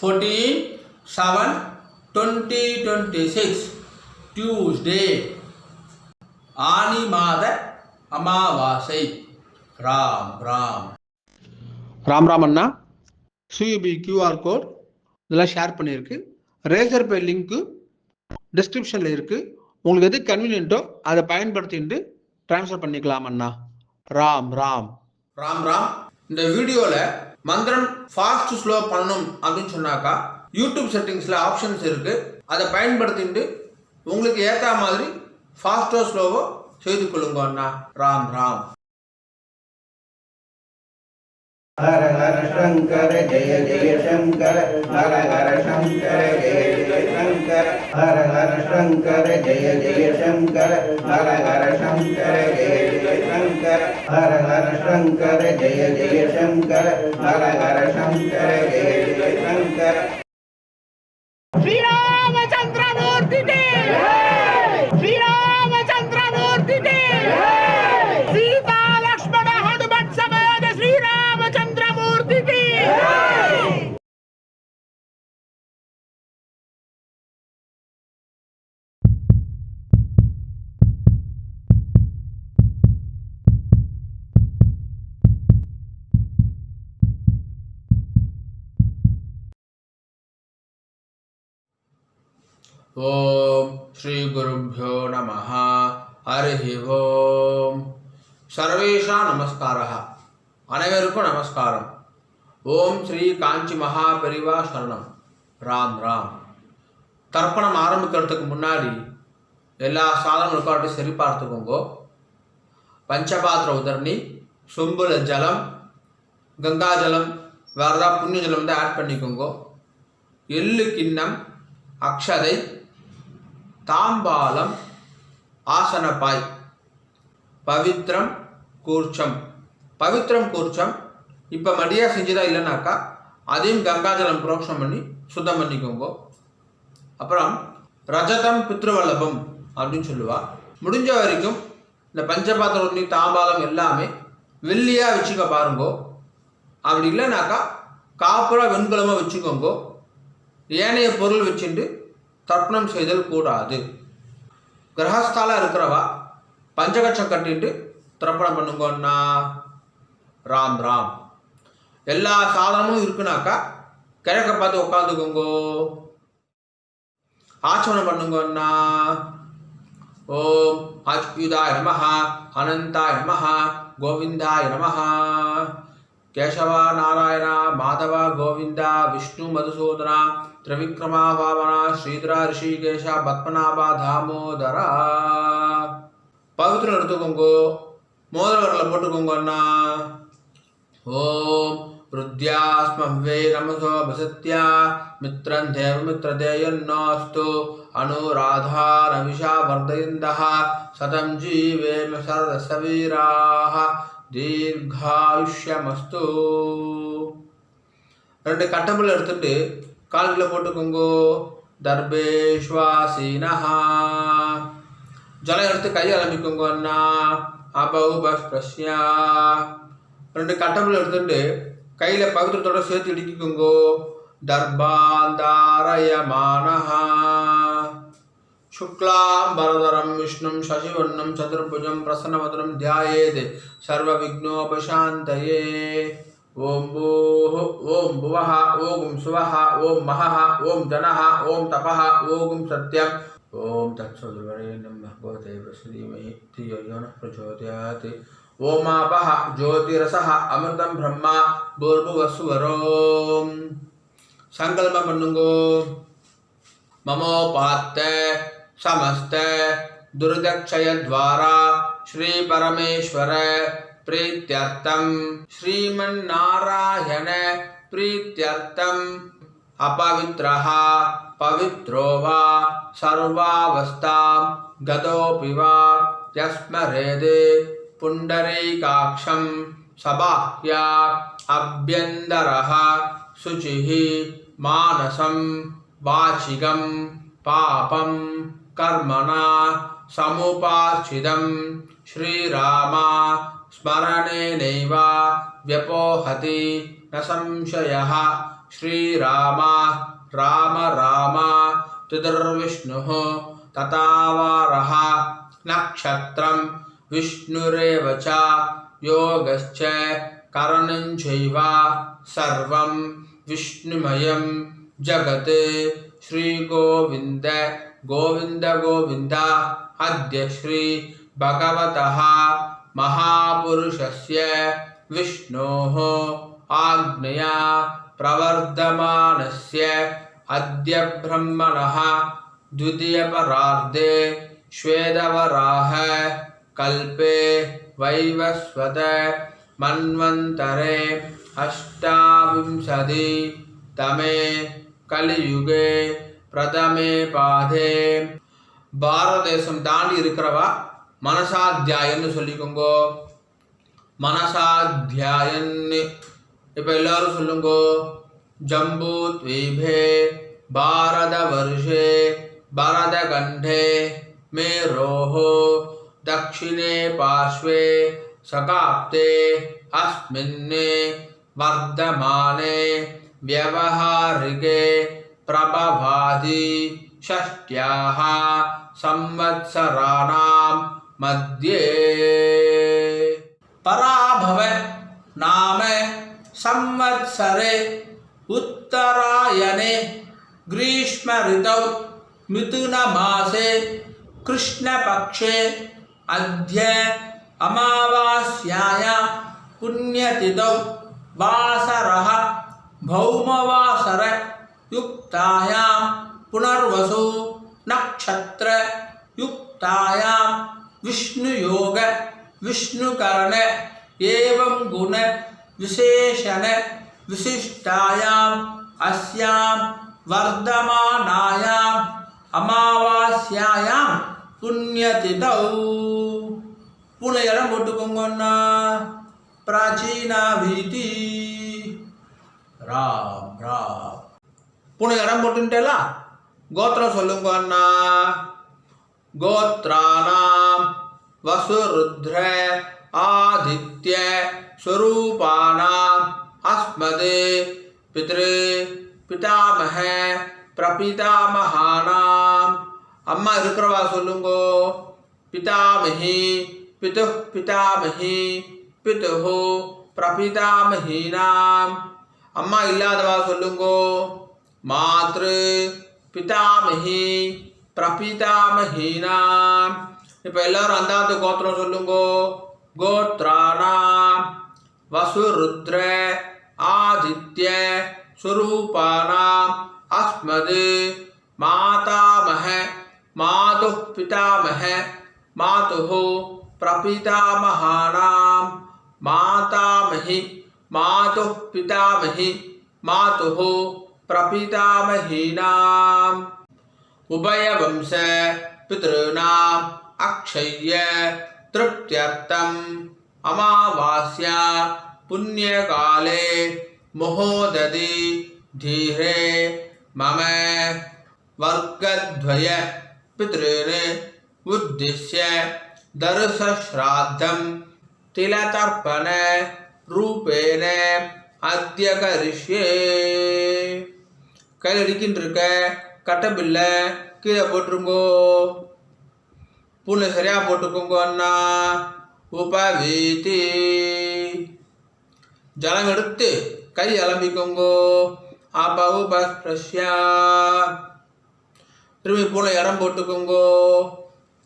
14/7/2026 Tuesday ஆனி மாத அமாவாசை. ராம் ராம் ராம் ராம் அண்ணா. சியூபி QR code இதெல்லாம் ஷேர் பண்ணியிருக்கு. ரேசர் பே லிங்க்கு டிஸ்கிரிப்ஷனில் இருக்குது. உங்களுக்கு எது கன்வீனியன்ட்டோ அதை பயன்படுத்திட்டு ட்ரான்ஸ்ஃபர் பண்ணிக்கலாம் அண்ணா. ராம் ராம் ராம் ராம். இந்த வீடியோவில் மந்திரம் ஃபாஸ்ட் ஸ்லோ பண்ணணும் அப்படின்னு சொன்னாக்கா யூடியூப் செட்டிங்ஸில் ஆப்ஷன்ஸ் இருக்குது. அதை பயன்படுத்திட்டு உங்களுக்கு ஏற்ற மாதிரி ஃபாஸ்ட்டோ ஸ்லோவோ செய்து கொள்ளுங்க அண்ணா. ராம் ராம். हर हर शंकर जय जय शंकर हर हर शंकर जय जय शंकर हर हर शंकर जय जय शंकर हर हर शंकर जय जय शंकर हर हर शंकर जय जय शंकर हर हर शंकर जय जय शंकर. श्री रामचंद्र मूर्ति के श्री रामचंद्र मूर्ति के सीता लक्ष्मण हनुमत समेत श्री रामचंद्र मूर्ति की. ஓம் ஸ்ரீ குருப்யோ நமஹ. ஹரிஹி ஓம். சர்வேஷா நமஸ்காரः. அனைவருக்கும் நமஸ்காரம். ஓம் ஸ்ரீ காஞ்சி மகா பெரிவா சரணம். ராம் ராம். தர்ப்பணம் ஆரம்பிக்கிறதுக்கு முன்னாடி எல்லா சாதனங்களுக்கும் அப்படி சரி பார்த்துக்கோங்க. பஞ்சபாத்திர உதரணி, சொம்புல ஜலம், கங்கா ஜலம், வேறு ஏதாவது புண்ணிய ஜலம் வந்து ஆட் பண்ணிக்கோங்க. எள்ளு கிண்ணம், அக்ஷதை, தாம்பாலம், ஆசனப்பாய், பவித்ரம் கூர்ச்சம். பவித்ரம் கூர்ச்சம் இப்போ மடியாக செஞ்சுதான் இல்லைனாக்கா அதையும் கங்காஜலம் புரோக்ஷம் பண்ணி சுத்தம் பண்ணிக்கோங்க. அப்புறம் ரஜதம் பித்ருவல்லபம் அப்படின்னு சொல்லுவா. முடிஞ்ச வரைக்கும் இந்த பஞ்சபாத்திரம் உண்ணி தாம்பாலம் எல்லாமே வெள்ளியாக வச்சுக்க பாருங்கோ. அப்படி இல்லைனாக்கா காப்புரா வெண்கலமாக வச்சுக்கோங்க. ஏனைய பொருள் வச்சுட்டு தர்ப்பணம் செய்தல் கூடாது. கிரகஸ்தால இருக்கிறவா பஞ்சகட்சம் கட்டிட்டு தர்ப்பணம் பண்ணுங்கன்னா. ராம் ராம். எல்லா சாதனமும் இருக்குனாக்கா கிழக்க பார்த்து உட்காந்துக்கோங்கோ. ஆச்சமனம் பண்ணுங்கன்னா. ஓம் அச்சுதாய நமஹ, அனந்தாய நமஹ, கோவிந்தாய நமஹ. கேசவா நாராயண மாதவ கோவிந்த விஷ்ணு மதுசூதன திரிவிக்ரமா பாவன ஸ்ரீதரா ரிஷிகேஷ பத்மநாபா தாமோதரா. பவித்திரம் எடுத்துக்கோங்கோ. மோதிர வரல போட்டுக்கோங்க அண்ணா. ஓம் ருத்யாஸ்மவ்வே நமசோ வசத்யா மித்ரன் தேவ மித்ரதேயன்னோஸ்து அனுராதா நவிஷா வர்தயந்தஹ சதம் ஜீவேம சரதசவீராஹ தீர்காயுஷ்யமஸ்து. ரெண்டு கட்டம்புல எடுத்துட்டு கால்களை போட்டுக்கோங்கோ. தர்பேஷ்வாசீனஹா. ஜலம் எடுத்து கையை அலம்பிக்கோங்க அண்ணா. அபௌபஸ்பிரஸ்யா. ரெண்டு கட்டம்புல எடுத்துட்டு கையில் பவித்திரத்தோட சேர்த்து இடிக்கிக்கோங்கோ. தர்பாந்தாரயமானஹா. शुक्लांबरधरं विष्णुं शशिवर्णं चतुर्भुजं प्रसन्नवदनं ध्यायेत् सर्वविघ्नोपशान्तये. ओं भूः ओं भुवः ओं सुवः ओं महः ओं जनः ओं तपः ओं सत्यं. ओं तत्सवितुर्वरेण्यं भर्गो देवस्य धीमहि धियो यो नः प्रचोदयात्. ओम आपः ज्योतिरसः अमृतं ब्रह्मा भूर्भुवस्सुवरों. संकल्पம் பண்ணுங்கோ. ममोपात्त समस्त दुर्दक्षय द्वारा श्री परमेश्वर प्रीत्यर्थम श्रीमन्नारायण प्रीत्यर्थम अपवित्रः पवित्रो वा सर्वावस्थां गतोऽपि वा यस्मरेद् पुण्डरीकाक्षं सबाह्या अभ्यन्तरः शुचिः मानसं वाचिकं पापं कर्मणा समुपाश्चितं श्रीराम स्मरणेनैव व्यपोहति न संशयः श्रीराम राम राम चतुर्विष्णुः तथावारः नक्षत्रं विष्णुरेव च योगश्च करणं चैव सर्वं विष्णुमयं जगत् श्रीगोविन्द गोविन्द गोविन्द अद्य श्री भगवतः महापुरुषस्य विष्णोः आज्ञया प्रवर्धमानस्य अद्य ब्रह्मणः द्वितीयपरार्धे श्वेतवराह कल्पे वैवस्वत मन्वन्तरे अष्टाविंशतितमे कलियुगे प्रथमे पादे பாரத தேசம் தாண்டி இருக்கிறவா மனசாத்தியாயன்னு சொல்லிக்கோங்கோ. மனசாத்தியாயன்னு இப்போ எல்லாரும் சொல்லுங்கோ. ஜம்பூ த்வீபே பாரத வருஷே பரத கண்டே மேரோஹோ தக்ஷிணே பார்ஷ்வே சகாப்தே அஸ்மின்னே வர்தமானே வியவஹாரிகே பிரபவாதி षष्ट्याः संवत्सराणां मध्ये पराभव नाम संवत्सरे उत्तरायणे ग्रीष्म ऋतौ मिथुन मासे कृष्णपक्षे अद्य अमावास्यायां पुण्यतिथौ वासरः भौमवासर युक्तायां पुनर्वसु नक्षत्र युक्तायां विष्णुयोग विष्णुकरण एवं गुण विशेषण विशिष्टायां अस्यां वर्धमानायां अमावास्यायां पुण्यतिथौ पुनयरं बोट्टुकोंगोन्ना प्राचीना भीति राम राम पुनयरं बोट्टुंटेला गोत्र सोल्लुंगो अन्ना गोत्राणां वसुरुद्र आदित्य स्वरूपाणाम् अस्मदे पितृ पितामह प्रपितामहानाम् अम्मा इरुक्करवा सोल्लुंगो पितामही पितुः पितामही पितुः प्रपितामहीनाम् अम्मा इल्लादवा सोल्लुंगो मातृ पितामही प्रपितामहीनाम् இப்போ எல்லாரும் அந்தாத்து கோத்திரம் சொல்லுங்கோ. கோத்ராணாம் வசுருத்ர ஆதித்ய ஸ்வரூபானாம் அஸ்மது மாதாமஹ மாதுः பிதாமஹ மாதுः பிரபிதாமஹானாம் மாதாமஹி மாதுः பிதாமஹி மாதுः प्रपितामहीनाम् उभयवंश पितॄणाम् अक्षय्य तृप्त्यर्थम् अमावास्या पुण्यकाले महोदधि धीरे मम वर्गद्वय पितॄन् उद्दिश्य दर्शश्राद्धं तिलतर्पण रूपेण अद्य करिष्ये. கையில் அடிக்கின்றிருக்க கட்டபில்லை கீழே போட்டுருங்கோ. பூனை சரியாக போட்டுக்கோங்க அண்ணா. உபவீதி ஜலம் எடுத்து கை அலம்பிக்கோங்கோ. அபவுபஸ்பிரஷ்யா திரும்பி பூனை இடம் போட்டுக்கோங்கோ.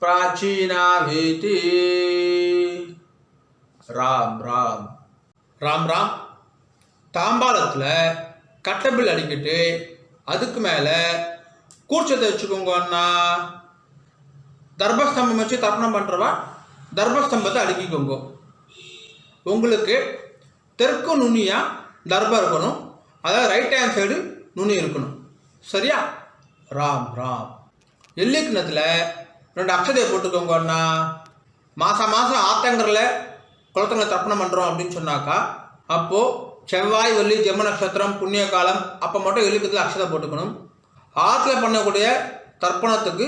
பிராச்சீனா வீதி ராம் ராம் ராம் ராம். தாம்பாளத்தில் கட்டபில் அடிக்கிட்டு அதுக்கு மேலே கூர்ச்சத்தை வச்சுக்கோங்க அண்ணா. தர்பஸ்தம்பம் வச்சு தர்ப்பணம் பண்ணுறவா தர்பஸ்தம்பத்தை அடுக்கிக்கோங்க. உங்களுக்கு தெற்கு நுனியாக தர்பம் இருக்கணும், அதாவது ரைட் ஹேண்ட் சைடு நுனி இருக்கணும். சரியா? ராம் ராம். எள்ளி கிண்ணத்தில் 2 அக்ஷதையை போட்டுக்கோங்க அண்ணா. மாதம் மாதம் ஆத்தங்கரில் குளத்தங்களை தர்ப்பணம் பண்ணுறோம் அப்படின்னு சொன்னாக்கா அப்போது செவ்வாய் வெள்ளி ஜென்ம நட்சத்திரம் புண்ணிய காலம் அப்போ மட்டும் எள்ளிக்கத்தில் அக்ஷதை போட்டுக்கணும். ஆற்றுல பண்ணக்கூடிய தர்ப்பணத்துக்கு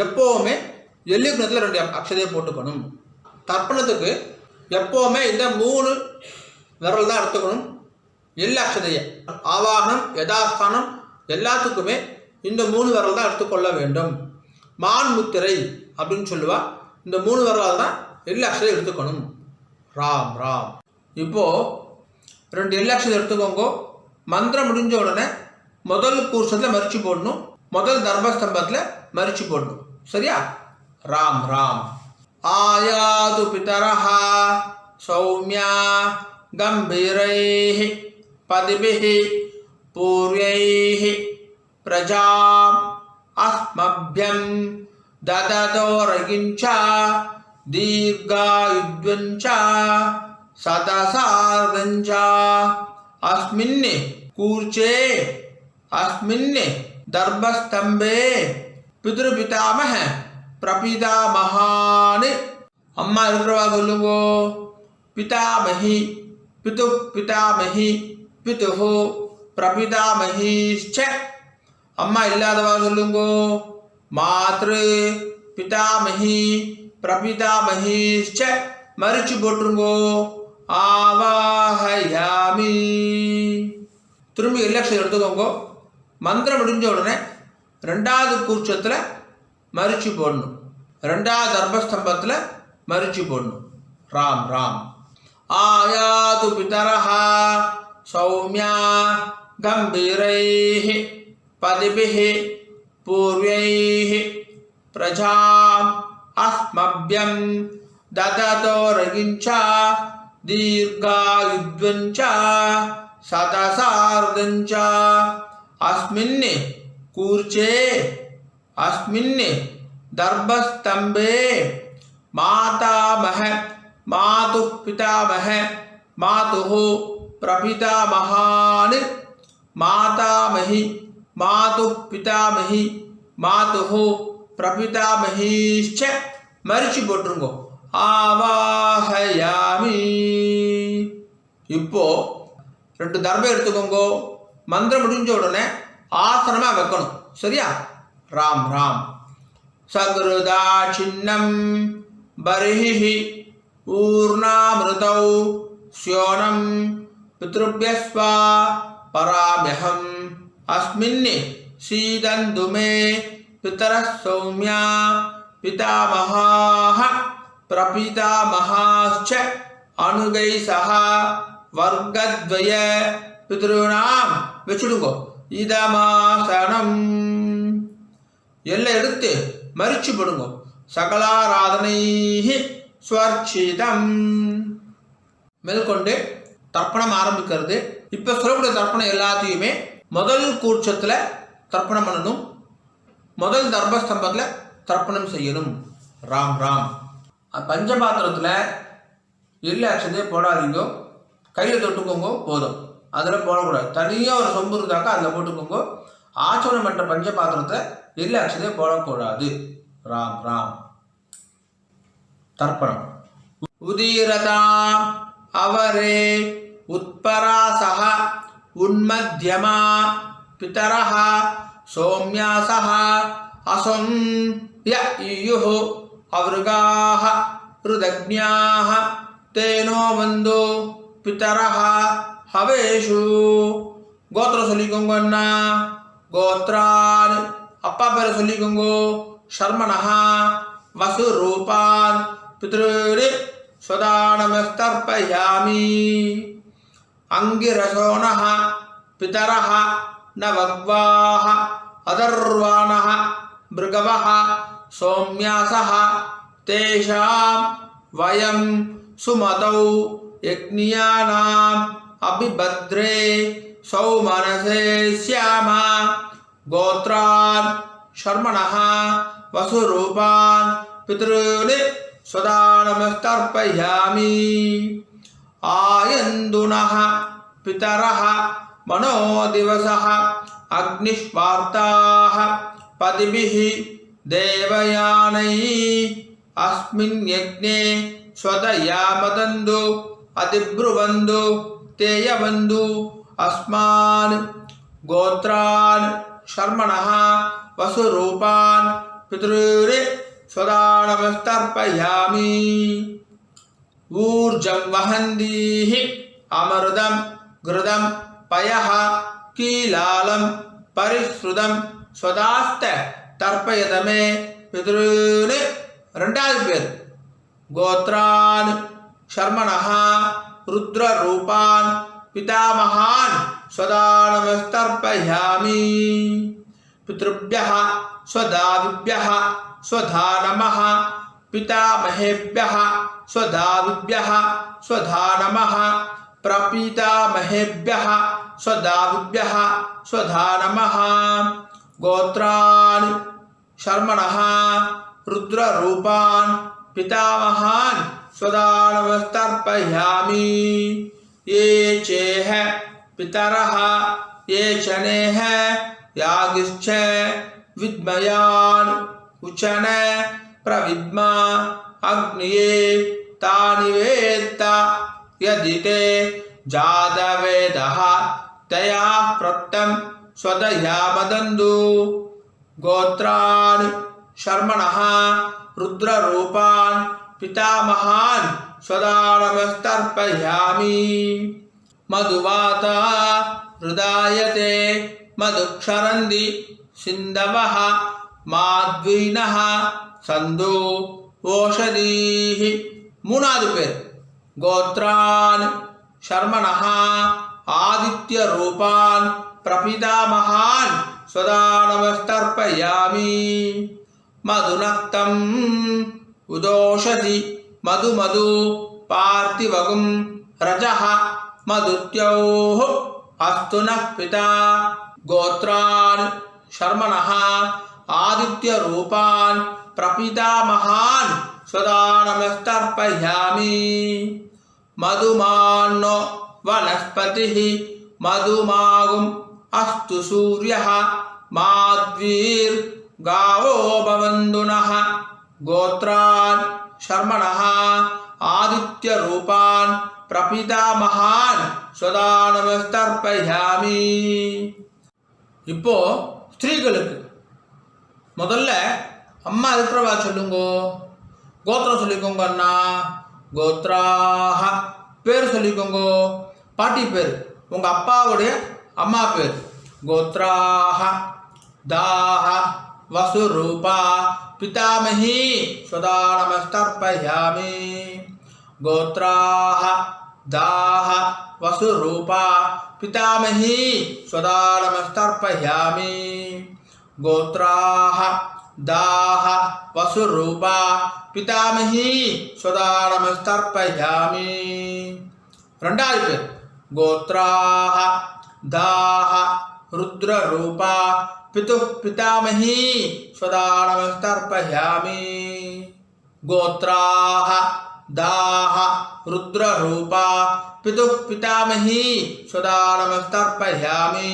எப்போவுமே எள்ளிக்கிணத்தில் 2 அக்ஷதையை போட்டுக்கணும். தர்ப்பணத்துக்கு எப்போவுமே இந்த 3 விரல் தான் எடுத்துக்கணும். எல் அக்ஷதைய ஆவாகனம் யதாஸ்தானம் எல்லாத்துக்குமே இந்த 3 விரல் தான் எடுத்துக்கொள்ள வேண்டும். மான் முத்திரை அப்படின்னு சொல்லுவா. இந்த 3 விரலால் தான் எல் அக்ஷதை எடுத்துக்கணும். ராம் ராம். இப்போது 2 எல் அக்ஷதை எடுத்துக்கோங்க. மந்திரம் முடிஞ்ச உடனே முதல் கூர்ஷத்தில் மரிச்சு போடணும், முதல் தர்மஸ்தம்பத்தில் மரிச்சு போடணும். சரியா? ராம் ராம். ஆயாது பிதரஹா சௌமியா கம்பீரைஹி பதிபிஹி பூர்வைஹி பிரஜாம் அஸ்மப்யம் தததோரகிஞ்ச தீர்காயுத்வஞ்ச சதசார்தஞ்ச அஸ்மின் கூர்ச்சே அஸ்மின் தர்பஸ்தம்பே பித்ருபிதாமஹ பிரபிதாமஹான். அம்மா இருக்கிறவா சொல்லுங்கோ. பிதாமஹி பிது பிதாமஹி பிதுஹு பிரபிதாமஹீச்ச. அம்மா இல்லாதவா சொல்லுங்கோ. மாத்ரு பிதாமஹி பிரபிதாமஹீச்ச. மரிச்சு போட்டுருங்கோ. ஆவாஹயாமி. திரும்பி எல்லக்ஷம் எடுத்துக்கோங்க. மந்திரம் முடிஞ்ச உடனே 2வது கூர்ச்சத்தில் மரிச்சு போடணும், 2வது தர்பஸ்தம்பத்தில் மரிச்சு போடணும். ராம் ராம். ஆயாது பிதரஹா சௌமியா கம்பீரைஹி பதிபிஹி பூர்வைஹி பிரஜாம் அஸ்மப்யம் தததோரகிஞ்ச தீர்காயுத்வஞ்ச சதசார்தஞ்ச அஸ்மின் கூர்ச்சே அஸ்மின் தர்பஸ்தம்பே மாதாமஹ மாது பிதாமஹ மாதுஹு பிரபிதாமஹான். மாதாமஹி மாது பிதாமஹி மாதுஹு பிரபிதாமஹீச்ச. மரிச்சு போட்டுருங்கோ. ஆவாஹயாமி. இப்போ 2 தர்பம் எடுத்துக்கோங்க. மந்திரம் முடிஞ்ச உடனே ஆசனமாக வைக்கணும். சரியா? ராம் ராம். சக்ருதா சின்னம் பரிஹி ஊர்ணாமிருதௌ ஸ்யோனம் பித்ருப்யஸ்வா பராம்யஹம் அஸ்மின் சீதந்து மே பிதரஸ் சௌமியா பிதாமஹாஹ பிரபிதாமஹாச்ச அனுகை சஹா வர்க்கத்வய பித்ருணாம். வச்சுடுங்கோ. இதமாசனம். எல்லாம் எடுத்து மரிச்சு போடுங்க. சகலாராதனை ஸ்வர்ச்சிதம். மேற்கொண்டு தர்ப்பணம் ஆரம்பிக்கிறது. இப்போ சொல்லக்கூடிய தர்ப்பணம் எல்லாத்தையுமே முதல் கூர்ச்சத்தில் தர்ப்பணம் பண்ணணும், முதல் தர்பஸ்தம்பத்தில் தர்ப்பணம் செய்யணும். ராம் ராம். பஞ்சபாத்திரத்தில் எள்ளு அக்ஷதையை போடாதீங்க. கையில் தொட்டுக்கோங்க போதும். அதில் போடக்கூடாது. தனியாக ஒரு சொம்பு இருந்தாக்கா அதில் போட்டுக்கோங்க. ஆச்சரணம் பண்ணுற பஞ்சபாத்திரத்தை எள்ளு அக்ஷதையை போடக்கூடாது. ராம் ராம். தர்ப்பணம். உதீரதாம் அவரே உத்பராசஹ உன்மத்யமா பிதரஹ சௌம்யாசஹ அசம் ய இயுஹு அவருகாஹ ருதக்ஞாஹ தேனோ வந்தோ பிதரஹ ஹவேஷு. கோத்திரம் சொல்லிக்கோங்க அண்ணா. கோத்ரான் அப்பா பேரை சொல்லிக்கோங்க. சர்மணஹா வசு ரூபான் பித்ருரி ஸ்வதானமஸ்தர்ப்பயாமி. அங்கிரசோனஹ பிதரஹ நவக்வாஹ அதர்வாணஹ மிருகவஹ சௌம்யாசஹ தேஷாம் வயம் சுமதௌ யக்ஞானாம் அபிபத்ரே சௌமனசே ஸ்யாமா. கோத்ரான் சர்மணஹ வசுரூபான் பித்ருனி ஸ்வதானமஸ்தர்ப்பயாமி. ஆயந்துனஹ பிதரஹ மனோதிவசஹ அக்னிஷ்வார்த்தாஹ பதிபிஹி தேவயானை அஸ்மின் யக்ஞே ஸ்வதயாமதந்து அதிப்ருவந்து தேயவந்து அஸ்மான். கோத்ரான் சர்மணஹ வசுரூபான் பித்ருரி ஸ்வதானமஸ்தர்ப்பயாமி. ஊர்ஜம் வஹந்தீஹி அமிர்தம் கிருதம் पयः कीलालं परिश्रुतं स्वदास्त तर्पयत मे पितॄन् ரெண்டாவது பேர் கோத்ரான் शर्मणः रुद्ररूपान् पितामहान् स्वदा नमस्तर्पयामि पितृभ्यः स्वदाविभ्यः स्वधा नमः पितामहेभ्यः स्वदाविभ्यः स्वधा नमः प्रपितामहेभ्यः स्वदाविभ्यः स्वधा नमः गोत्रान् शर्मणः रुद्ररूपान् पितामहान् स्वदा नमस्तर्पयामि ये चेह पितरः ये चनेह यागिश्च विद्मयान् उचन प्रविद्मा अग्निये तानि वेत्त यदि ते जातवेदः तया प्रोक्तं स्वदया वदन्तु गोत्रान् शर्मणः रुद्ररूपान् पितामहान् स्वदा नमस्तर्पयामि मधुवाता हृदायते मधुक्षरन्ति सिन्धवः माद्वीनः सन्धो ओषधीः மூணாவது பேர் கோத்ரான் शर्मणः आदित्यरूपान् प्रपितामहान् स्वदा नमस्तर्पयामि मधुनक्तम् उदोषधि मधु पार्थिवगुं रजः मधुत्योः अस्तु नः पिता गोत्रान् शर्मणः आदित्यरूपान् प्रपितामहान् स्वदा नमस्तर्पयामि मधुमान्नो वनस्पतिः मधुमागुम् अस्तु सूर्यः माद्वीर्गावो भवन्तु नः गोत्रान् शर्मणः आदित्यरूपान् प्रपितामहान् स्वदा नमस्तर्पयामि இப்போ ஸ்திரீகளுக்கு முதல்ல அம்மா இருக்கிறவா சொல்லுங்கோ கோத்திரம் சொல்லிக்கோங்க அண்ணா கோத்ராஹ பேர் சொல்லிக்கோங்கோ பாட்டி பேர் உங்க அப்பாவுடைய அம்மா பேர் கோத்ராஹ दाह वसुरूपा पितामही स्वदा नमस्तर्पयामि गोत्राः दाह वसुरूपा पितामही स्वदा नमस्तर्पयामि गोत्राः दाह वसुरूपा पितामही स्वदा नमस्तर्पयामि ரெண்டாவது பேர் गोत्राः दाह रुद्ररूपा पितुः पितामही स्वदा नमस्तर्पयामि गोत्राः दाह रुद्ररूपा पितुः पितामही स्वदा नमस्तर्पयामि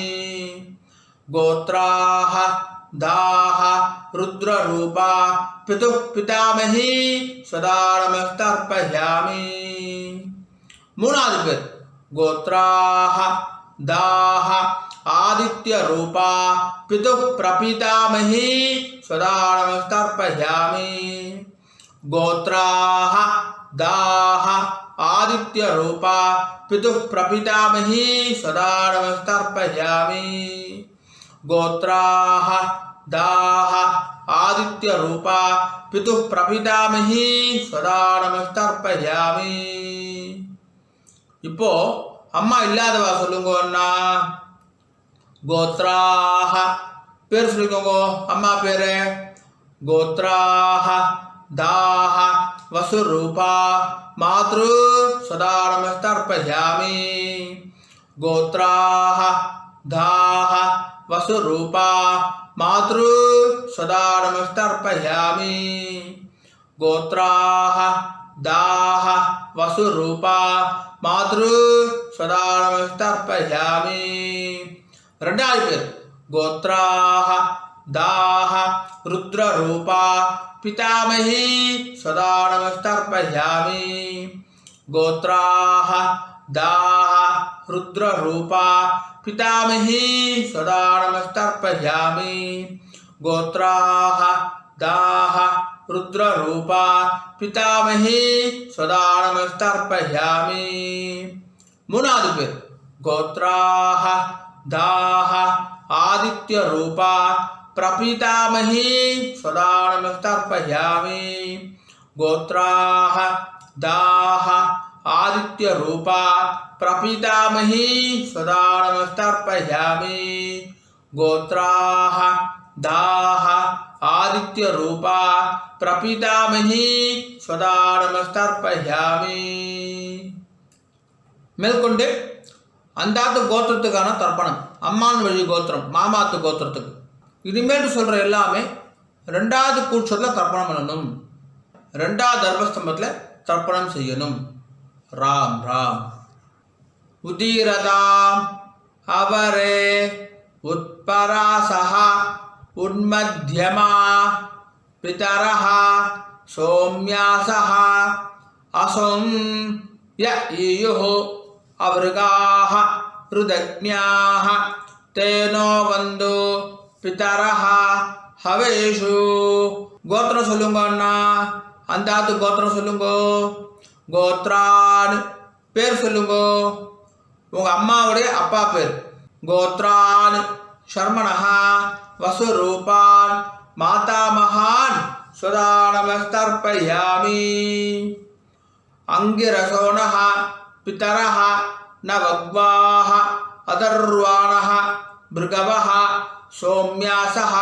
गोत्राः दाह रुद्ररूपा पितुः पितामही स्वदा नमस्तर्पयामि மூணாவது பேர் गोत्राः दाह आदित्यरूपा पितुः प्रपितामही स्वदा नमस्तर्पयामि गोत्राः दाह आदित्यरूपा पितुः प्रपितामही स्वदा नमस्तर्पयामि गोत्राः दाह आदित्यरूपा पितुः प्रपितामही स्वदा नमस्तर्पयामि இப்போ அம்மா இல்லாதவா சொல்லுங்க அண்ணா गोत्राः பேர் சொல்லிக்கோங்க அம்மா பேரு गोत्राः दाह वसुरूपा मातृ सदा नमस्तर्पयामि गोत्राः दाह वसुरूपा मातृ सदा नमस्तर्पयामि गोत्राः दाह वसुरूपा मातृ सदा नमस्तर्पयामि ரெண்டாவது பேர் गोत्राः दाह रुद्ररूपा पितामही सदा नमस्तर्पयामि गोत्राः दाह रुद्ररूपा पितामही सदा नमस्तर्पयामि गोत्राः दाह रुद्ररूपा पितामही सदा नमस्तर्पयामि மூணாவது பேர் गोत्राः दाः आदित्यरूपा प्रपितामही सदा नमस्तर्पयामि गोत्राः दाः आदित्यरूपा प्रपितामही सदा नमस्तर्पयामि गोत्राः दाः आदित्यरूपा प्रपितामही सदा नमस्तर्पयामि மேற்கொண்டு அந்தாத்து கோத்திரத்துக்கான தர்ப்பணம், அம்மான் வழி கோத்திரம், மாமாத்து கோத்திரத்துக்கு. இனிமேல் சொல்கிற எல்லாமே 2வது கூட்சத்தில் தர்ப்பணம் பண்ணணும், 2வது தர்மஸ்தம்பத்தில் தர்ப்பணம் செய்யணும். ராம் ராம். உதீரதாம் அவரே உத்பராசஹ உன்மத்யமா பிதரஹ சோம்யாசஹ அசோம் ய ஈயுஹு அவருகாஹ ருதக்ஞாஹ தேனோ வந்து பிதரஹ ஹவேஷு. கோத்திரம் சொல்லுங்க அண்ணா, அந்தாத்து கோத்திரம் சொல்லுங்க. கோத்ரான் பேர் சொல்லுங்க, உங்கள் அம்மாவுடைய அப்பா பேர். கோத்ரான் ஷர்மணஹா வசுரூபான் மாதாமகான் சதா நமஸ்தர்ப்பயாமி. அங்கிரசோணஹ பிதரஹ நவக்வாஹ அதர்வாணஹ பிருகவஹ சோம்யாசஹ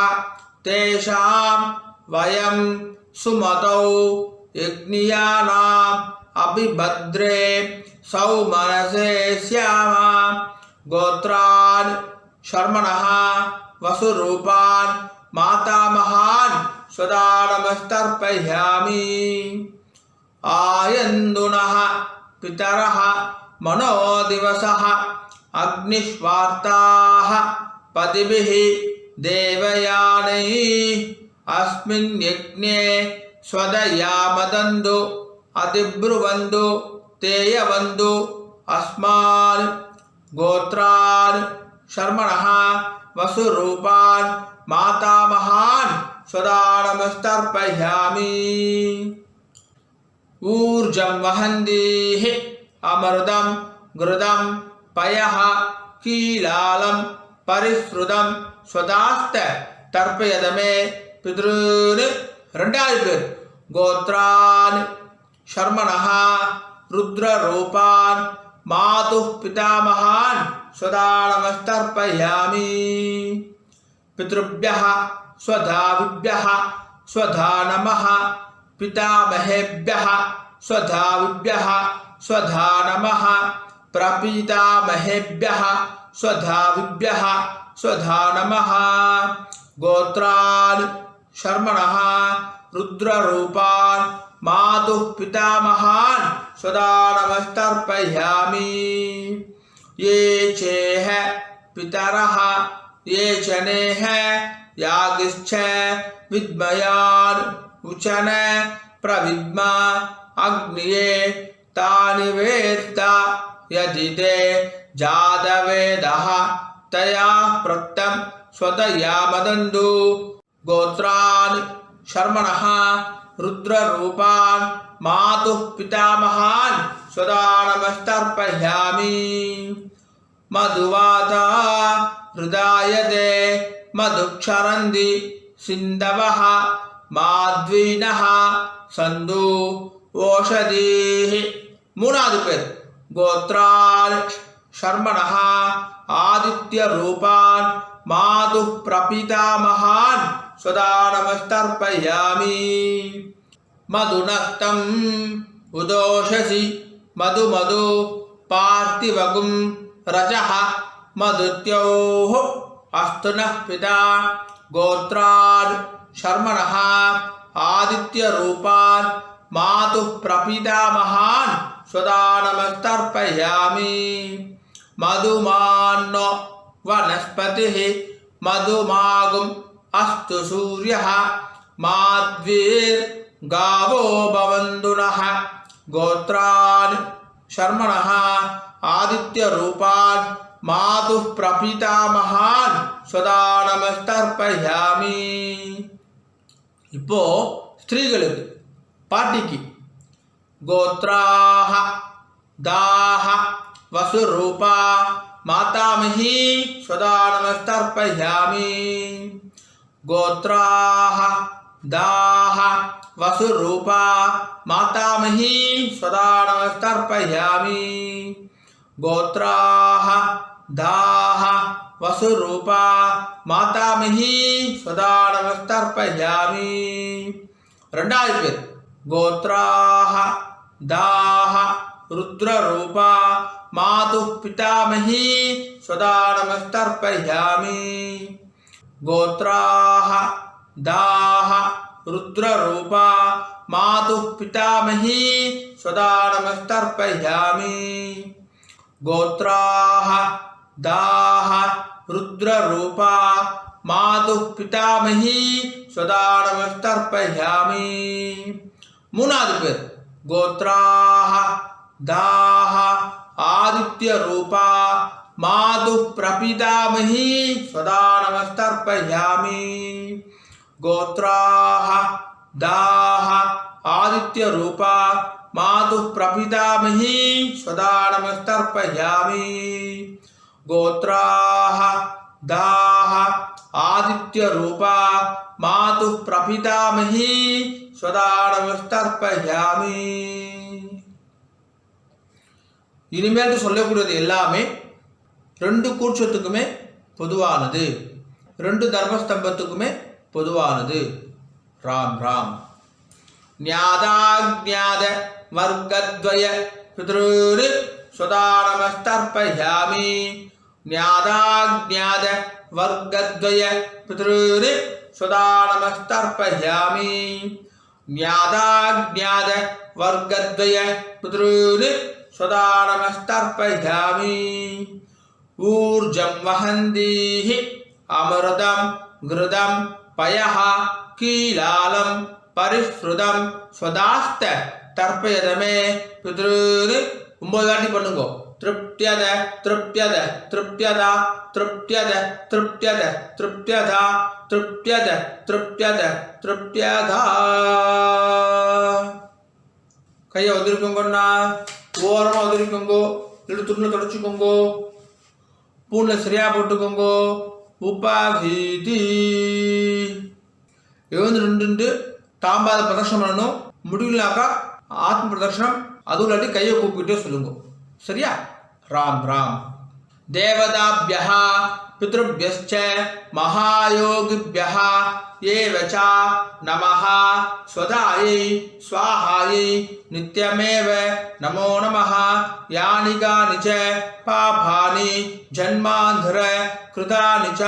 தேஷாம் வயம் சுமதௌ யக்ஞியானாம் அபிபத்ரே சௌமனசே ஸ்யாமா. கோத்ரான் ஷர்மணஹ வசுரூபான் மாதாமகான் சதா நமஸ்தர்ப்பயாமி. ஆயந்துனஹ பிதரஹ மனோதிவசஹ அக்னிஷ்வார்த்தாஹ பதிபிஹ தேவயானைः அஸ்மின் யக்ஞே ஸ்வதயாமதந்து அதிப்ருவந்து தேயவந்து அஸ்மான். கோத்ரான் ஷர்மணஹ வசுரூபான் மாதாமகான் சதா நமஸ்தர்ப்பயாமி. ஊர்ஜம் வஹந்தீஹ அமிர்தம் கிருதம் பயஹ கீலாலம் பரிஸ்ருதம் ஸ்வதாஸ்த தர்ப்பயதமே பித்ருன்னு 2வது பேர். கோத்ரான் ஷர்மணஹ ருத்ரரூபான் மாதுः பிதாமகான் சதா நமஸ்தர்ப்பயாமி. பித்ருभ्यः ஸ்வதாவிभ्यः ஸ்வதா நமः பிதாமஹேभ्यः ஸ்வதாவிभ्यः ஸ்வதா நமः பிரபிதாமஹேभ्यः ஸ்வதாவிभ्यः ஸ்வதா நமः. கோத்ரான் ஷர்மணஹ ருத்ரரூபான் மாதுः பிதாமகான் சதா நமஸ்தர்ப்பயாமி. ये चेह पितरः ये चनेह यागिश्च विद्मयान् उचन प्रविद्मा अग्निये तानि वेत्त यदि ते जातवेदः तया प्रक्तं स्वतयामदन्तु. गोत्रान् शर्मणः रुद्ररूपान् मातुः पितामहान् सदा नमस्तर्पयामि. मधुवाता हृदायते मधुक्षरन्ति सिन्धवः माध्वीनः सन्तु ओषधीः. 3வது பேர். गोत्रान् शर्मणः आदित्यरूपान् मातुः प्रपितामहान् सदा नमस्तर्पयामि. मधुनक्तं उदोषसि मधु मधु पार्थिवगुं रजः मधुत्योः अस्तु नः पिता. गोत्रान् शर्मणः आदित्यरूपान् मातुः प्रपितामहान् सदा नमस्तर्पयामि. मधुमान्नो वनस्पतिः मधुमागुम् अस्तु सूर्यः माध्वीर्गावो भवन्तु नः. गोत्रान् शर्मणः आदित्यरूपान् मातुः प्रपितामहान् सदा நமஸ்தர்ப்பயாமி. இப்போ ஸ்திரீகளுக்கு பாட்டிக்கு கோத்ராஹ தாஹ வசுரூபா मातामही स्वदा नमस्तर्पयामि गोत्राः दाः वसुरूपा मातामही स्वदा नमस्तर्पयामि गोत्राः दाः वसुरूपा मातामही स्वदा नमस्तर्पयामि ரெண்டாவது பேர் गोत्राः दाः रुद्ररूपा मातुः पितामही स्वदा नमस्तर्पयामि गोत्राः दाः रुद्ररूपा मातुः पितामही स्वदा नमस्तर्पयामि गोत्राः दाः रुद्ररूपा मातुः पितामही स्वदा नमस्तर्पयामि மூணாவது பேர் गोत्राः दाः आदित्यरूपा मातुः प्रपितामही स्वदा नमस्तर्पयामि गोत्राः दाः आदित्यरूपा मातुः प्रपितामही स्वदा नमस्तर्पयामि गोत्राः दाः आदित्यरूपा मातुः प्रपितामही स्वदा नमस्तर्पयामि இனிமேல் சொல்லக்கூடியது எல்லாமே ரெண்டு கூட்சத்துக்குமே பொதுவானது, ரெண்டு தர்மஸ்தம்பத்துக்குமே பொதுவானது. ராம் ராம். ஞாதாஜ்ஞாத வர்க்கத்வய பித்ருர் स्वदा नमस्तर्पयामि ஞாதாஜ்ஞாத வர்க்கத்வய பித்ருர் स्वदा नमस्तर्पयामि ஞாதாஜ்ஞாத வர்க்கத்வய பித்ருர் स्वदा नमस्तर्पयामि ऊर्जं वहन्तीः अमृतं घृतं पयः कीलालं परिश्रुतं स्वदास्त तर्पयदमे पितृन् 9 வாட்டி பண்ணுங்க. तृप्त्यद तृप्त्यद तृप्त्यद तृप्त्यद तृप्त्यद तृप्त्यद तृप्त्यद तृप्त्यद तृप्त्यद கையை உதிரிக்கோங்கண்ணா, ஓரமாக உதிரிக்கோங்கோ, இல்லை துணியில் தொடச்சிக்கோங்கோ, பூனில் சரியாக போட்டுக்கோங்கோ. உபாகீதி எழுந்து நின்று தாம்பாத பிரதர்ஷனம் பண்ணணும். முடியலனாக்கா ஆத்ம பிரதர்ஷனம், அதுவும் இல்லாட்டி கையை கூப்பிட்டே சொல்லுங்க. சரியா? ராம் ராம். தேவதாபியः பித்ருभ्यश्च महायोगिभ्यः एव च नमः स्वदायै स्वाहायै नित्यमेव नमो नमः यानि कानि च पापानि जन्मान्धर कृतानि च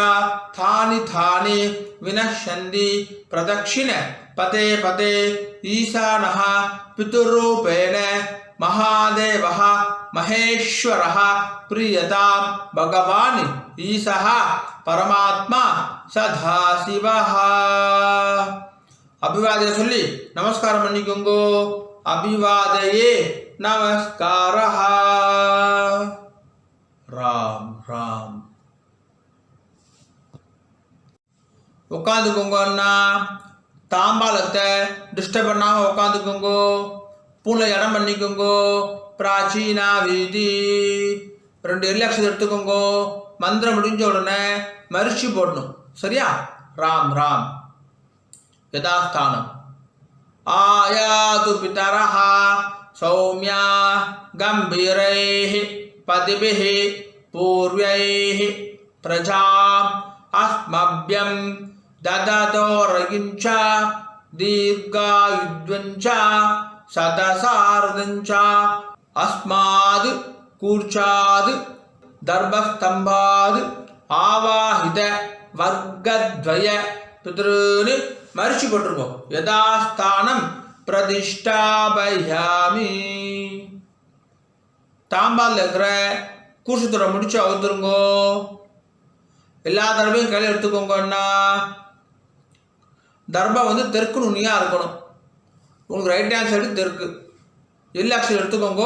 थानि विनश्यन्ति प्रदक्षिण पते पते ईशानः पितुरूपेण महादेवः महेश्वरः प्रियतां भगवान् ईशः परमात्मा सदाशिवः. अभिवादय சொல்லி நமஸ்காரம் பண்ணிக்கோங்க. अभिवादये नमस्कारः. राम राम. உட்காந்துக்கோங்க அண்ணா. தாம்பாலத்தை டிஸ்டர்ப் பண்ணாமல் உட்காந்துக்கோங்க. பூனை இடம் பண்ணிக்கோங்க. பிராச்சீனா வீதி 2 எல்லக்ஷன் எடுத்துக்கோங்க. மந்திரம் முடிஞ்ச உடனே மரிச்சி போடணும். சரியா? ராம் ராம். யதாஸ்தானம். ஆயாது பிதரஹ சௌமியா கம்பீரைஹ பதிபிஹ பூர்வைஹ பிரஜாம் அஸ்மப்யம் ददतोरगिञ्च दीर्घायुध्वञ्च शतसार्धञ्च अस्माद् कूर्चाद् दर्भस्तम्भाद् आवाहित वर्गद्वय पितॄन् மரிச்சு போட்டிருக்கோம். யதாஸ்தானம் பிரதிஷ்டாபயாமி. தாம்பால் இருக்கிற கூர்ஷத்தோட முடிச்சு அவுத்துருங்கோ. எல்லா தடவையும் கையில் எடுத்துக்கோங்கன்னா தர்பா தெற்கு நுனியாக இருக்கணும். உங்களுக்கு ரைட் ஹேண்ட் சைடு தெற்கு. எல்லாக்ஷன் எடுத்துக்கோங்க.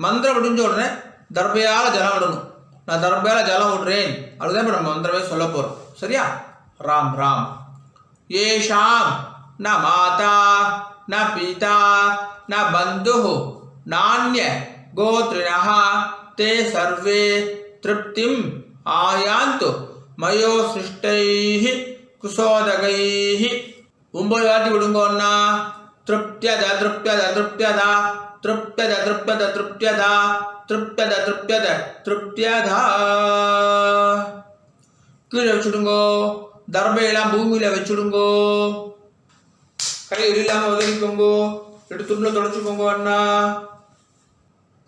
மந்திரம் முடிஞ்ச உடனே தர்பையால் ஜலம் விடணும். நான் தர்பையால் ஜலம் விடுறேன் அதுதான் இப்போ நம்ம மந்திரமே சொல்ல போகிறோம். சரியா? ராம் ராம். ஏஷாம் ந மாதா ந பிதா ந பந்து நானிய கோத்ரிணः ते सर्वे திருப்திம் ஆயாந்து மயோ சிருஷ்டைஹ குசோதகைஹ. 9 வாட்டி விடுங்கோன்னா திருப்தியத திருப்தியத திருப்தியதா திருப்தியத திருப்தியத திருப்தியதா திருப்தியத திருப்தியத திருப்தியதா. கீழே வச்சுடுங்கோ. தர்பையெல்லாம் பூமியில வச்சுடுங்கோ. கை இல்லாம உதவிக்கோங்கோ. எடுத்து துண்டுல தொடச்சுக்கோங்க அண்ணா.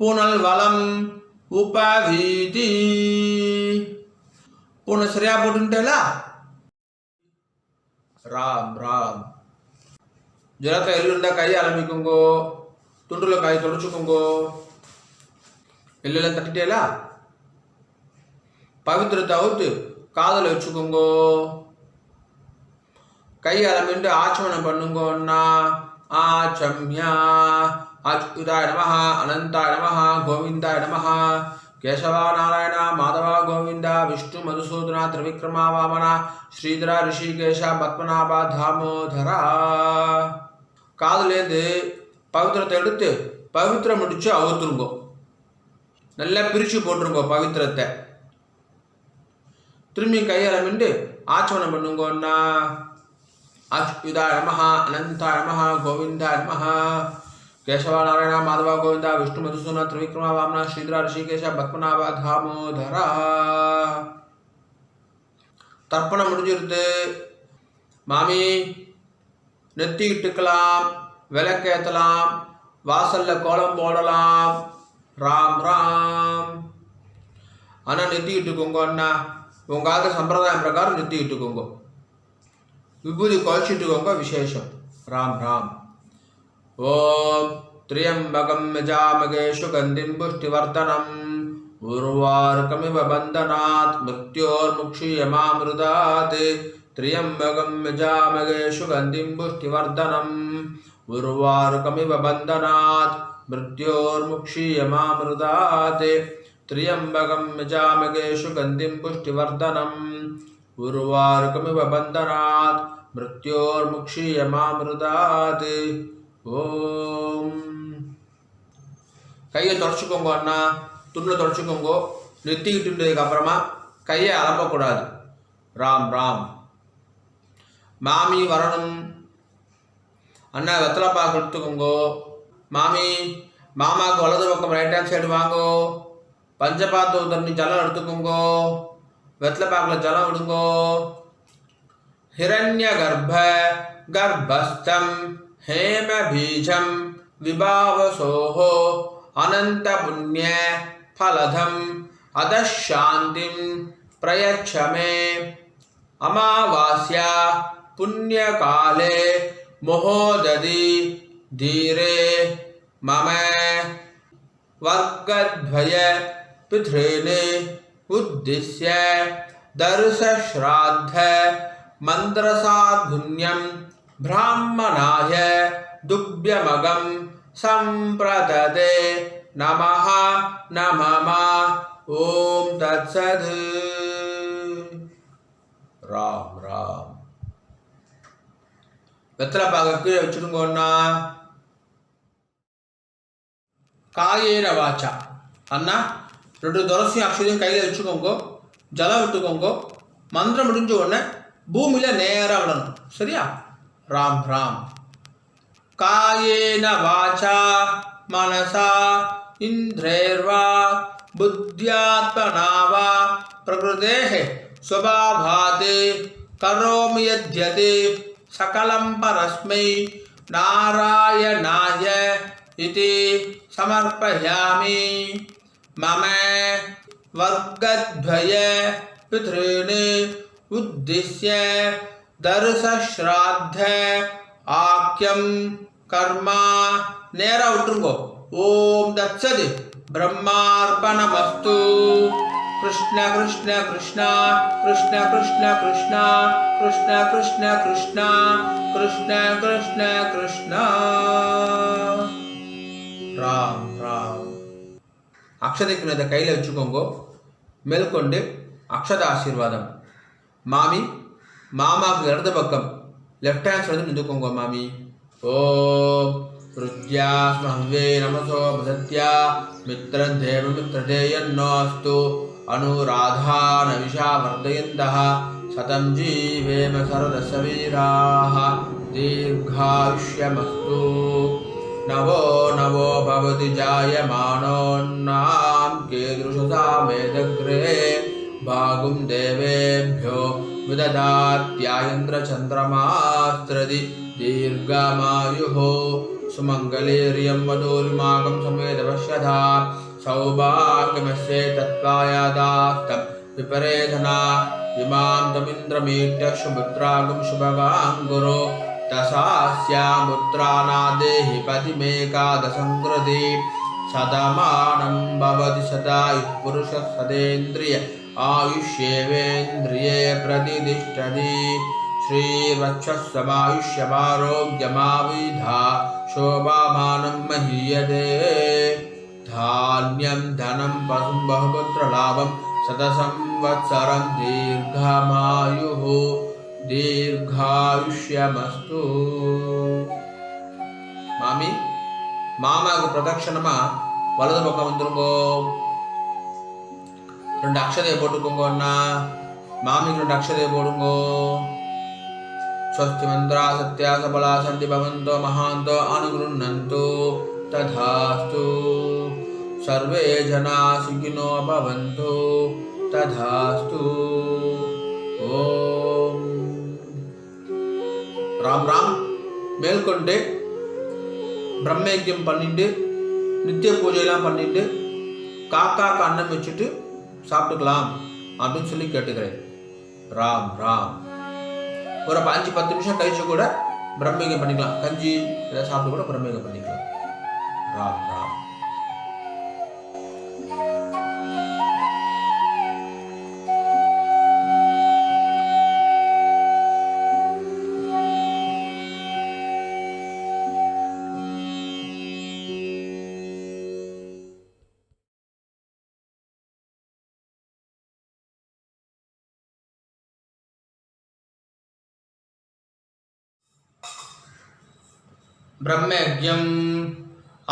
பூனல் வளம் உபவீதி. பூனை சரியா போட்டுட்டேல. ராம் ராம். ஜலத்தை எள்ளுண்டா கை ஆரம்பிக்குங்கோ. துண்டுல கை தொடச்சுக்கோங்கோ. எல்லாம் தட்டிட்டேலா. பவித்திரத்தை அவுத்து காதல வச்சுக்கோங்கோ. கை ஆரம்பிட்டு ஆச்சமனம் பண்ணுங்கோ அண்ணா. ஆச்சம்யா. அச்சுதாய நமஹ அனந்தாய நமஹ கோவிந்தாய நமஹ கேசவா நாராயண மாதவா கோவிந்தா விஷ்ணு மதுசூதனா திரிவிக்ரமா வாமனா ஸ்ரீதரா ரிஷிகேஷா பத்மநாபா தாமோதரா. காதுலேருந்து பவித்திரத்தை எடுத்து பவித்திரம் முடிச்சு அவுத்துருங்கோ. நல்லா பிரிச்சு போட்டுருங்கோ பவித்திரத்தை. திரும்பி கையாளமிண்டு ஆச்சமனம் பண்ணுங்கோன்னா. அச்சுதாய நமஹ அனந்தாய நமஹ கோவிந்தாய நமஹ கேசவா நாராயண மாதவா கோவிந்தா விஷ்ணு மதுசூதனா திரிவிக்ரமா வாமனா ஸ்ரீதரா ரிஷிகேஷா பத்மநாபா தாமோதரா. தர்ப்பணம் முடிஞ்சிருது. மாமி நெத்தி இட்டுக்கலாம், விளக்கேற்றலாம், வாசல்ல கோலம் போடலாம். ராம் ராம். அண்ணா நெத்தி இட்டுக்கோங்க அண்ணா. உங்க சம்பிரதாயம் பிரகாரம் நெத்தி இட்டுக்கோங்க. விபூதி குழச்சிட்டுக்கோங்க. விசேஷம். ராம் ராம். ஓம் திரியம்பகம் யஜாமகே சுகந்திம் புஷ்டிவர்தனம் உர்வாருகமிவ பந்தனாத் மிருத்யோர்முக்ஷீயமாமிருதாத். திரியம்பகம் யஜாமகே சுகந்திம் புஷ்டிவர்தனம் உர்வாருகமிவ பந்தனாத் மிருத்யோர்முக்ஷீயமாமிருதாத். திரியம்பகம் யஜாமகே சுகந்திம் புஷ்டிவர்தனம் உர்வாருகமிவ பந்தனாத் மிருத்யோர்முக்ஷீயமாமிருதாத். ஓம். கையை தொடச்சுக்கோங்க அண்ணா. துண்டுல தொடச்சுக்கோங்க. நெத்திக்கிட்டுன்றதுக்கு அப்புறமா கையை அலப்பக்கூடாது. ராம் ராம். மாமி வரணும் அண்ணா. வெத்தலைப்பாக்கு எடுத்துக்கோங்கோ. மாமி மாமாவுக்கு வலது பக்கம் ரைட் ஹேண்ட் சைடு வாங்கோ. பஞ்சபாத்து தண்ணி ஜலம் எடுத்துக்கோங்கோ. வெத்தலைப்பாக்கில் ஜலம் விடுங்கோ. ஹிரண்ய கர்ப்ப கர்ப்பஸ்தம் हेम बीजम विभावसोहो अनंत पुण्य फलधम अदशांतिम प्रयच्छ मे. अमावास्या पुण्य काले मोहोदधि धीरे मम वर्गद्वय पितॄन् उद्दिश्य दर्श श्राद्ध मंत्रसाधुन्यम ब्राह्मणाय दुभ्यमगं संप्रददे नमः नमः. ओम तत्सत्. राम राम. வெத்தலைப்பாக கீழே வச்சுடுங்கண்ணா. காயேன வாச்சா அண்ணா. 2 துளசி அக்ஷதையும் கையில் வச்சுக்கோங்க. ஜலம் விட்டுக்கோங்க. மந்திரம் முடிஞ்ச உடனே பூமியில நேராக விடணும். சரியா? राम राम. कायेन वाचा मनसा इंद्रियर्वा बुद्ध्यात्मना वा प्रकृतेः स्वभावात् करोमि यद्यत् सकलं परस्मै नारायणाय इति समर्पयामि. मम वर्गद्वय पितॄन् उद्दिश्य दर्श श्राद्ध आक्यम कर्मा. நேரா விட்டுருங்கோ. ஓம் தத்சத். பிரம்மார்ப்பணமஸ்து. कृष्ण कृष्ण कृष्ण कृष्ण कृष्ण कृष्ण कृष्ण कृष्ण कृष्ण कृष्ण कृष्ण कृष्ण. ராம் ராம். அக்ஷதைக்கு கையில் வச்சுக்கோங்க. மேற்கொண்டு அக்ஷத ஆசீர்வாதம். மாமி மாமாவுக்கு இடது பக்கம் லெஃப்ட் ஹேண்ட் சைடு நின்றுக்கோங்க. மாமி ஓம் रुद्यास्मह्वे नमसो बृहत्या मित्रदेव मित्रदेयन्नोऽस्तु अनुराधानविषा वर्धयन्तः शतं जीवेम सर्वदशवीराः दीर्घायुष्यमस्तु नवो नवो भवति जायमानोन्नां कीदृशसा मेदग्रे भागुं देवेभ्यो विददात्यायन्द्रचन्द्रमास्त्रदि दीर्घमायुः सुमङ्गलेर्यं वधूरिमागं समेतपश्यथा सौभाग्यमस्ये तत्त्वायादास्तं विपरेधना इमां तमिन्द्रमीट्य सुपुत्रागं शुभगां गुरो दशास्यामुत्रानादेहि पतिमेकादशं कृति सदमानं भवति सदायुः पुरुषः सदेन्द्रिय आयुष्येवेन्द्रिये प्रतिष्ठति श्रीवत्समायुष्यमारोग्यमाविधा शोभामानं महीयते धान्यं धनं पशुं बहुपुत्रलाभं शतसंवत्सरं दीर्घमायुः दीर्घायुष्यमस्तु மாமி மாமாவுக்கு பிரதட்சணமா வலது பக்கம் வந்துருங்கோ. 2 அக்ஷதையை போட்டுக்கோங்க அண்ணா. மாமிக்கு 2 அக்ஷதையை போடுங்கோ. ஸ்வஸ்தி மந்திரா சத்யா சபலா சந்தி பவந்தோ மகாந்தோ அனுகிருண்ணந்தோ ததாஸ்து சர்வே ஜனா சுகினோ பவந்தோ ததாஸ்து. ஓம் ராம் ராம். மேற்கொண்டு பிரம்மயஜ்யம் பண்ணிட்டு நித்திய பூஜையெல்லாம் பண்ணிட்டு காக்காக்கு அன்னம் வச்சுட்டு சாப்பிட்டுக்கலாம் அப்படின்னு சொல்லி கேட்டுக்கிறேன். ராம் ராம். ஒரு 5-10 நிமிஷம் கழிச்சு கூட பிரம்மயஜ்யம் பண்ணிக்கலாம். கஞ்சி இதை சாப்பிட்டு கூட பிரம்மயஜ்யம் பண்ணிக்கலாம். ராம் ராம். பிரம்மயஜ்யம்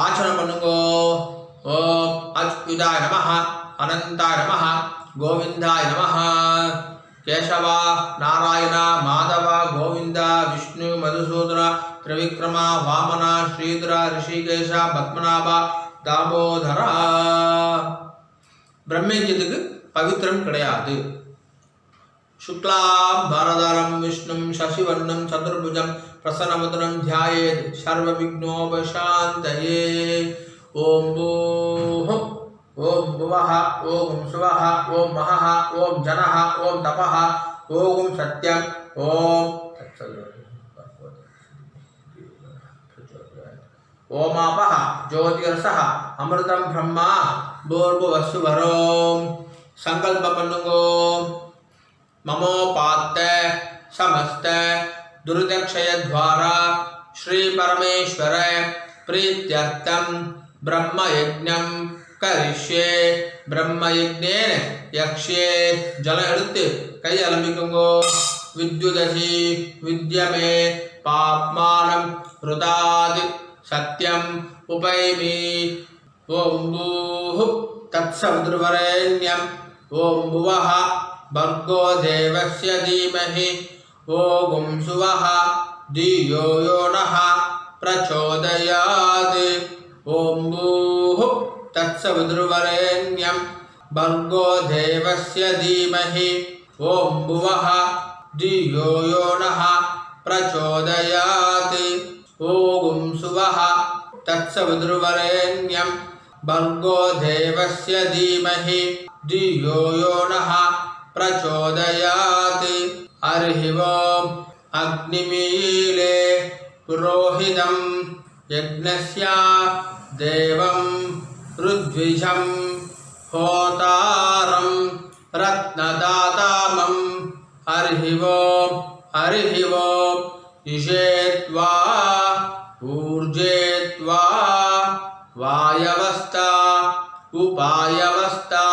ஆச்சரணம் பண்ணுங்கோ. ஓம் அச்சுதாய நமஹ, அனந்தாய நமஹ, கோவிந்தாய நமஹ. கேசவா, நாராயண, மாதவ, கோவிந்த, விஷ்ணு, மதுசூதன, திரிவிக்ரம, வாமன, ஸ்ரீதர, ரிஷிகேஷ, பத்மநாப, தாமோதரா. பிரம்மயஜ்யத்துக்கு பவித்திரம் கிடையாது. சுக்லாம் பரதரம் விஷ்ணும் சசிவர்ணம் சதுர்புஜம் பிரசன்னவதனம் த்யாயேத் சர்வ விக்னோபசாந்தயே. ஓம் பூஹ ஓம் புவஹ ஓம் சுவஹ ஓம் மஹஹ ஓம் ஜனஹ ஓம் தபஹ ஓம் சத்யம் ஓம் ஓமாபஹ ஜோதிர்சஹ அமிர்தம் பிரம்மா பூர்புவஸ்ஸு வரோம். சங்கல்பம் பண்ணுங்கோ. ममोपात्त समस्त दुर्दक्षय द्वारा श्री परमेश्वर प्रीत्यर्थम ब्रह्मयज्ञं करिष्ये. ब्रह्मयज्ञेन यक्ष्ये. जल எடுத்து கை அலம்பிக்குங்கோ. विद्युदसि विद्यमे पाप्मानं ऋतात् सत्यं उपैमि. ओम भूः तत्सवितुर्वरेण्यं ओम भुवः भर्गो देवस्य धीमहि ओम सुवः धियो यो नः प्रचोदयात्. ओम भूः तत्सवितुर्वरेण्यं भर्गो देवस्य धीमहि ओम भुवः धियो यो नः प्रचोदयात्. ओम सुवः तत्सवितुर्वरेण्यं भर्गो देवस्य धीमहि धियो यो नः प्रचोदयात्. हरिः ओम्. अग्निमीले पुरोहितं यज्ञस्य देवं ऋद्विजं होतारं रत्नदातामं. हरिः ओम्. हरिः ओम्. इषेत्वा ऊर्जेत्वा वायवस्था उपायवस्था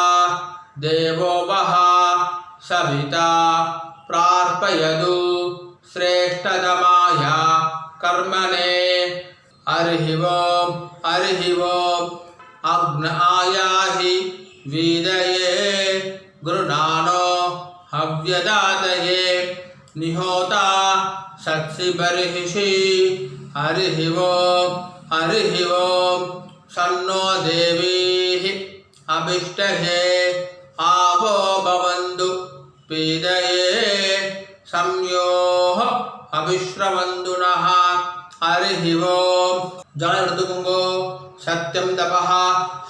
देवो वः सविता प्रार्पयतु श्रेष्ठतमाय कर्मणे. हरि हरिः ओम् अग्न आयाहि वीदये गुरुनानो हव्यदातये निहोता सत्सि बर्हिषि हरिः ओम् सन्नो देवीः अभिष्टहे आवो भवन्तु पीदये संयोः अभिश्रवन्तु नः हरिः ओम् जल ऋतुकुंगो सत्यम तपः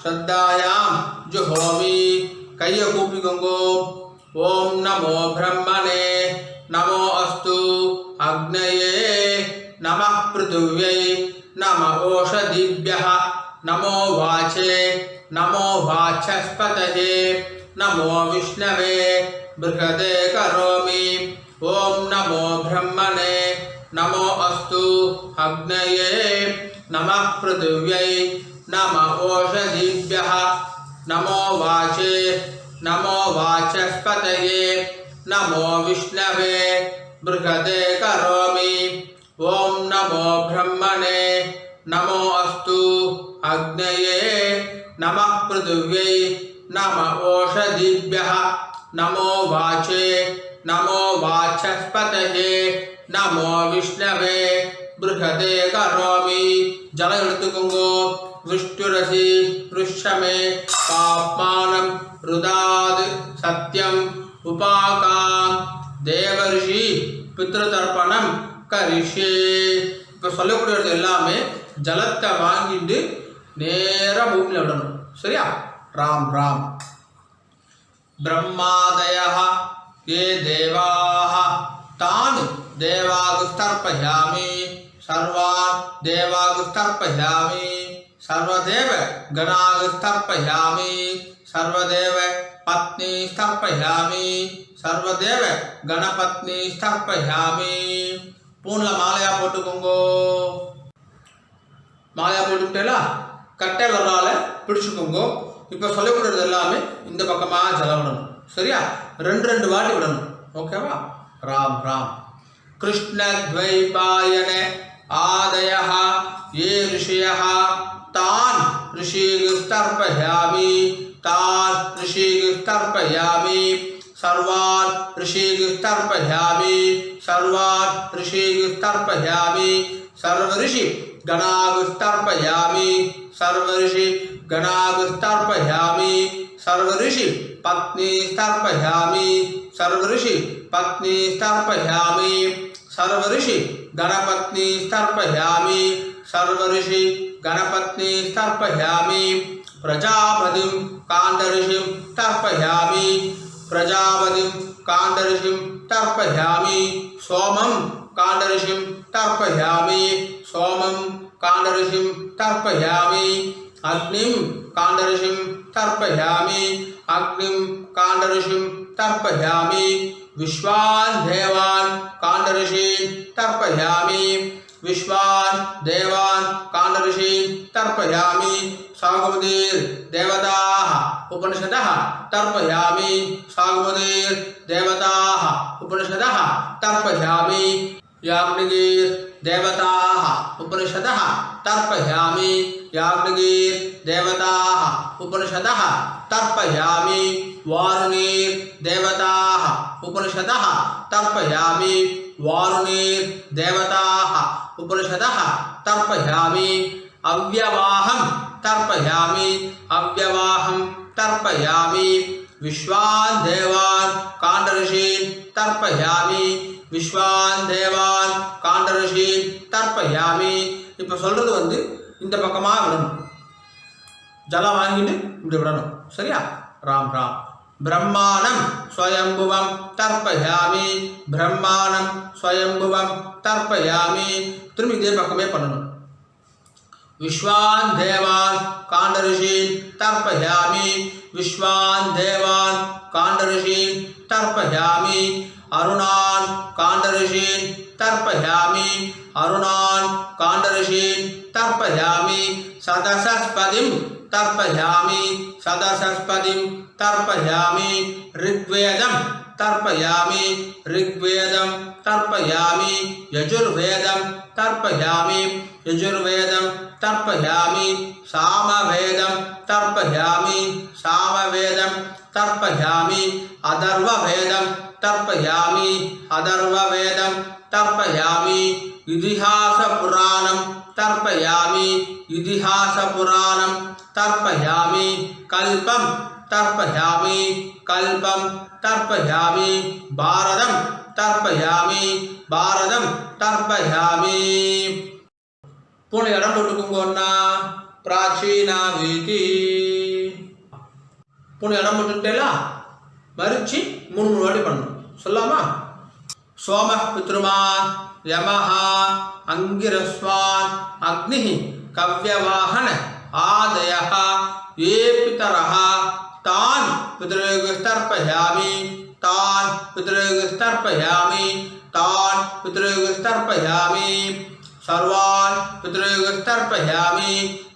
श्रद्धायां जुहोमि कैय कूपिकुंगो ओम नमो ब्रह्मणे नमो अस्तु अग्नये नमः पृथिव्यै नमः ओषधिभ्यः नमो वाचे नमो वाचस्पतये नमो विष्णवे बृहदे करोमि ओम नमो ब्रह्मणे नमो अस्तु अग्नये नमः पृथिव्यै नमः ओषधिभ्यः नमो वाचे नमो वाचस्पतये नमो विष्णवे बृहदे करोमि ओम नमो ब्रह्मणे नमो अस्तु अग्नये नमः पृथिव्यै नमः ओषधिभ्यः नमो वाचे नमो वाचस्पतये नमो विष्णवे बृहदे करोमि जल ऋतुकुंगो विष्णुरसि ऋष्यमे पाप्मानं रुदाद सत्यम उपाकाम देवर्षि पितृतर्पणम करिष्ये இப்போ சொல்லக்கூடியது எல்லாமே ஜலத்தை வாங்கிட்டு நேரா பூமியில விடணும் சரியா ராம் ராம் ब्रह्मादयः ये देवाः तान् देवागुस्तर्पयामि सर्वान् देवागुस्तर्पयामि सर्वदेव गणागुस्तर्पयामि सर्वदेव पत्नी स्थर्पयामि सर्वदेव गणपत्नी स्थर्पयामि பூன்ல மாலையா போட்டுக்கோங்க மாலையா போட்டுட்டேலா கட்டை வரலால பிடிச்சுக்கோங்க இப்போ சொல்லக்கூடியது எல்லாமே இந்த பக்கமா ஜலம் விடணும் சரியா ரெண்டு வாட்டி விடணும் ஓகேவா ராம் ராம் कृष्ण द्वैपायन आदयः ये ऋषयः तान् ऋषिस्तर्पयामि तान् ऋषिस्तर्पयामि सर्वान् ऋषिस्तर्पयामि सर्वान् ऋषिस्तर्पयामि सर्वऋषि गणागुस्तर्पयामि सर्वऋषि गणागुस्तर्पयामि सर्वऋषि पत्नी स्थर्पयामि सर्वऋषि पत्नी स्थर्पयामि सर्वऋषि गणपत्नी स्थर्पयामि सर्वऋषि गणपत्नी स्थर्पयामि प्रजापतिं काण्डऋषिं तर्पयामि प्रजापतिं काण्डऋषिं तर्पयामि सोमं काण्डऋषिं तर्पयामि सोमं काण्डऋषिं तर्पयामि अग्निं काण्डऋषिं तर्पयामि अग्निं काण्डऋषिं तर्पयामि विश्वान् देवान् काण्डऋषीन् तर्पयामि विश्वान् देवान् काण्डऋषीन् तर्पयामि सागुमुदीर् देवताः उपनिषदः तर्पयामि सागुमुदीर् देवताः उपनिषदः तर्पयामि याज्ञिकीर् देवताः उपनिषदः तर्पयामि याज्ञिकीर् देवताः उपनिषदः तर्पयामि वारुणीर् देवताः उपनिषदः तर्पयामि वारुणीर् देवताः उपनिषदः तर्पयामि अव्यवाहं तर्पयामि अव्यवाहं तर्पयामि विश्वान् देवान् काण्डऋषीन् तर्पयामि विश्वान् देवान् काण्डऋषीन् तर्पयामि இப்போ சொல்றது வந்து இந்த பக்கமா விடணும் ஜலம் வாங்கிட்டு இப்படி விடணும் சரியா ராம் ராம் ब्रह्माणं स्वयंभुवं तर्पयामि ब्रह्माणं स्वयंभुवं तर्पयामि திரும்பி இதே பக்கமே பண்ணணும் विश्वान् देवान् काण्डऋषीन् तर्पयामि विश्वान् देवान् काण्डऋषीन् तर्पयामि अरुणान् काण्डऋषीन् तर्पयामि अरुणान् काण्डऋषीन् तर्पयामि सदसस्पतिं तर्पयामि सदसस्पतिं तर्पयामि ऋग्वेदं तर्पयामि ऋग्वेदं तर्पयामि यजुर्वेदं तर्पयामि यजुर्वेदं तर्पयामि सामवेदं तर्पयामि सामवेदं तर्पयामि अथर्ववेदं तर्पयामि अथर्ववेदं तर्पयामि इतिहासपुराणं तर्पयामि इतिहासपुराणं तर्पयामि कल्पं तर्पयामि कल्पं तर्पयामि भारतं तर्पयामि भारतं तर्पयामि पुणे इடம் போட்டுக்கோங்கண்ணா பிராச்சீனா வீதி புனே இடம் போட்டுட்டேலா மரிச்சி 3 வாட்டி பண்ணணும் சொல்லாமா सोम पितृमान् यमः अंगिरस्वान् अग्निः कव्यवाहन आदयः ये पितरः तान् पितृगस्तर्पयामि तान् पितृगस्तर्पयामि तान् पितृगस्तर्पयामि सर्वान् पितृगस्तर्पयामि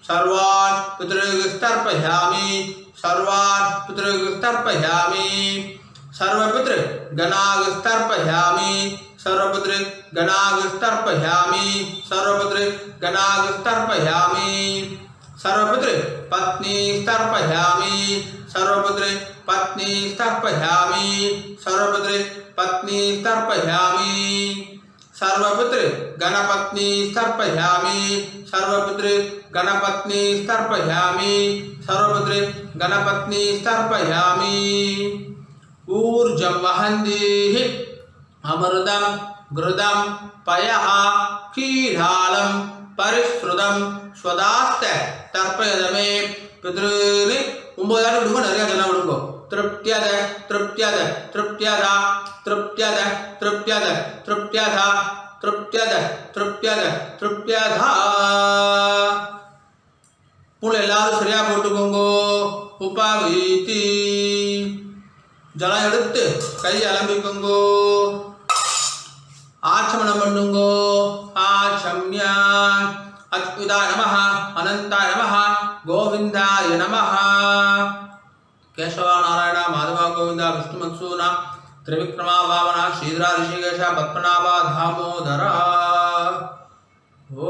सर्वान् पितृगस्तर्पयामि सर्वान् पितृगस्तर्पयामि सर्वपितृ गणागस्तर्पयामि सर्वपितृ गणागस्तर्पयामि सर्वपितृ गणागस्तर्पयामि सर्वपितृ पत्नी तर्पयामि सर्वपितृ पत्नी तर्पयामि सर्वपितृ पत्नी तर्पयामि सर्वपितृ गणपत्नी तर्पयामि सर्वपितृ गणपत्नी तर्पयामि सर्वपितृ गणपत्नी तर्पयामि ऊर्जं वहन्तीः अमृतं घृतं पयः क्षीरालं परिश्रुतं स्वदास्त तर्पयदमे पितॄन् 9 ஆண்டு விடுங்க நிறைய இதெல்லாம் விடுங்க तृप्त्यद तृप्त्यद तृप्त्यद तृप्त्यद तृप्त्यद तृप्त्यद तृप्त्यद तृप्त्यद तृप्त्यद पुल எல்லாரும் சரியா போட்டுக்கோங்க உபவீதி ஜலம் எடுத்து கை அலம்பிக்கோங்கோ ஆச்சமனம் பண்ணுங்கோ ஆச்சம்ய அச்சுதாய நமः அனந்தாய நமः கோவிந்தாய நமः கேசவ நாராயண மாதவ கோவிந்த விஷ்ணு மத்சூன त्रिविक्रमा वामन श्रीधरा ऋषिकेश पद्मनाभ दामोदर। ओ